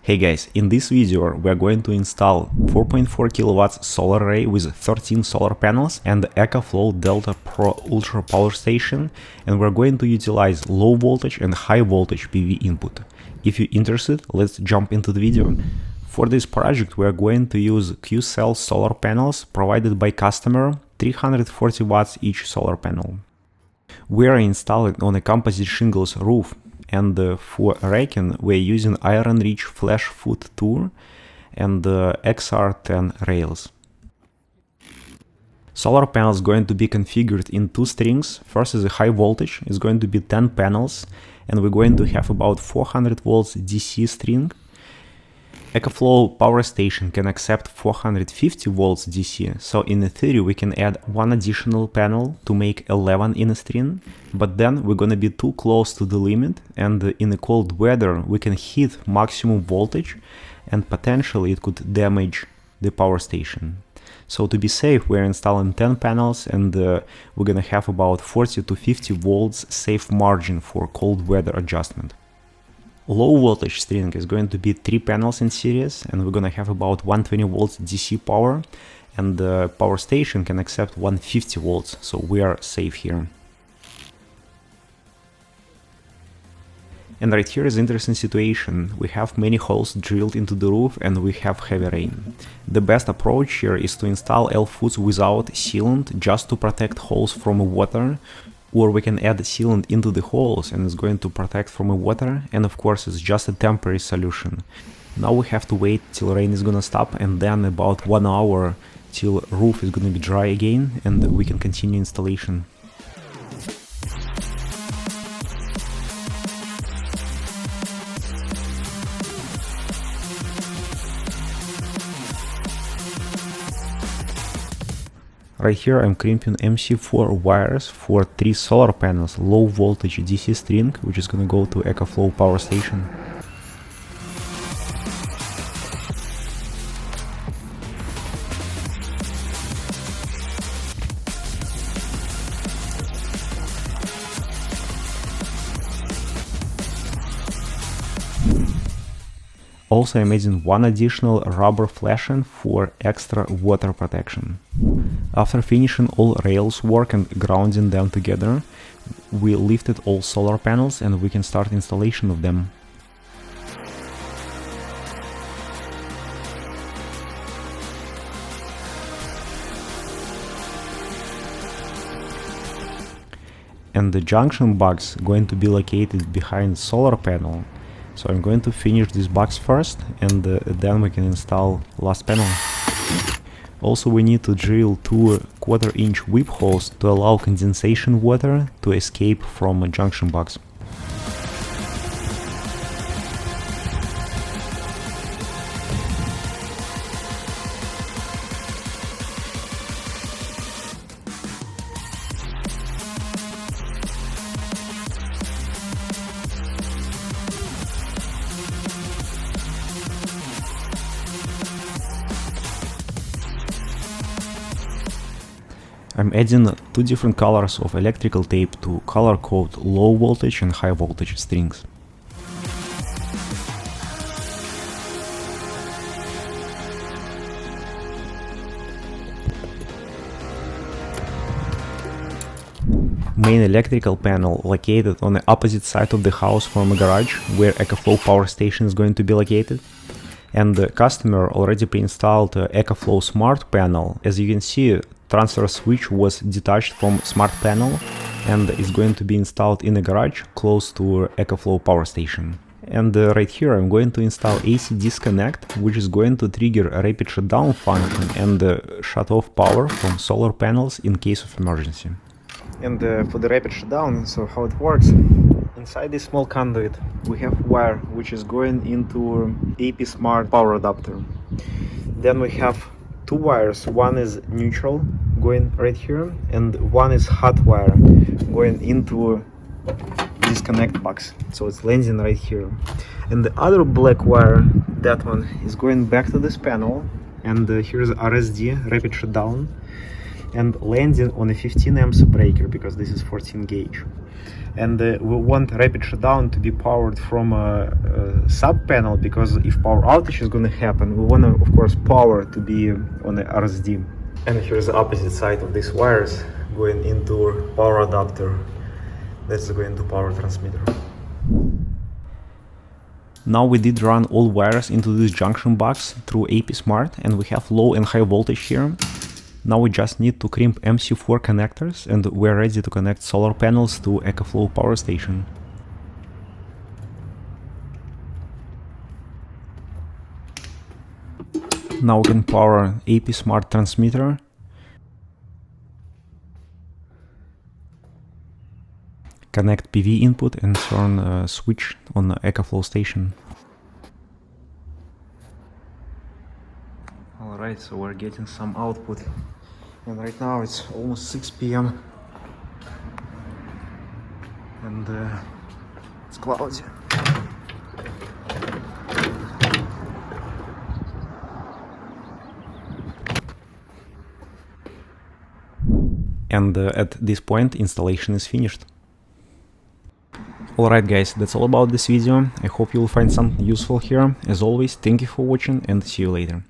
Hey guys, in this video we are going to install 4.4 kilowatts solar array with 13 solar panels and Ecoflow Delta Pro Ultra power station, and we're going to utilize low voltage and high voltage PV input. If you're interested, let's jump into the video. For this project we are going to use Q-cell solar panels provided by customer, 340 watts each solar panel. We are installing on a composite shingles roof, and for racking we're using Iron Reach Flash Foot Tour and XR10 rails. Solar panel is going to be configured in two strings. First is a high voltage, it's going to be 10 panels, and we're going to have about 400 volts DC string. Ecoflow power station can accept 450 volts DC, so in theory we can add one additional panel to make 11 in a string, but then we're gonna be too close to the limit, and in the cold weather we can hit maximum voltage and potentially it could damage the power station. So to be safe, we're installing 10 panels, and we're gonna have about 40 to 50 volts safe margin for cold weather adjustment. Low voltage string is going to be 3 panels in series, and we're gonna have about 120 volts DC power, and the power station can accept 150 volts, so we are safe here. And right here is interesting situation. We have many holes drilled into the roof and we have heavy rain. The best approach here is to install L-foots without sealant, just to protect holes from water, or we can add sealant into the holes and it's going to protect from water, and of course it's just a temporary solution. Now we have to wait till rain is gonna stop, and then about 1 hour till roof is gonna be dry again and we can continue installation. Right here I'm crimping MC4 wires for 3 solar panels, low voltage DC string, which is gonna go to Ecoflow power station. Also I'm adding one additional rubber flashing for extra water protection. After finishing all rails work and grounding them together, we lifted all solar panels and we can start installation of them. And the junction box going to be located behind solar panel. So I'm going to finish this box first, and then we can install last panel. Also we need to drill 2 1/4-inch whip holes to allow condensation water to escape from a junction box. I'm adding 2 different colors of electrical tape to color code low voltage and high voltage strings. Main electrical panel located on the opposite side of the house from a garage where Ecoflow power station is going to be located. And the customer already pre-installed Ecoflow smart panel. As you can see, transfer switch was detached from smart panel and is going to be installed in a garage close to Ecoflow power station. And right here I'm going to install AC disconnect, which is going to trigger a rapid shutdown function and shut off power from solar panels in case of emergency. And for the rapid shutdown, so how it works, inside this small conduit we have wire which is going into AP smart power adapter. Then we have 2 wires, one is neutral going right here and one is hot wire going into disconnect box, so it's landing right here. And the other black wire, that one, is going back to this panel, and here's RSD rapid shutdown, and landing on a 15 amps breaker, because this is 14 gauge. And we want rapid shutdown to be powered from a sub panel, because if power outage is going to happen, we want to, of course, power to be on the RSD. And here's the opposite side of these wires going into power adapter. That's going to power transmitter. Now we did run all wires into this junction box through AP Smart, and we have low and high voltage here. Now we just need to crimp MC4 connectors, and we're ready to connect solar panels to Ecoflow power station. Now we can power AP Smart transmitter, connect PV input, and turn a switch on the Ecoflow station. Alright, so we're getting some output, and right now it's almost 6 p.m. and it's cloudy. And at this point, installation is finished. Alright guys, that's all about this video. I hope you'll find something useful here. As always, thank you for watching and see you later.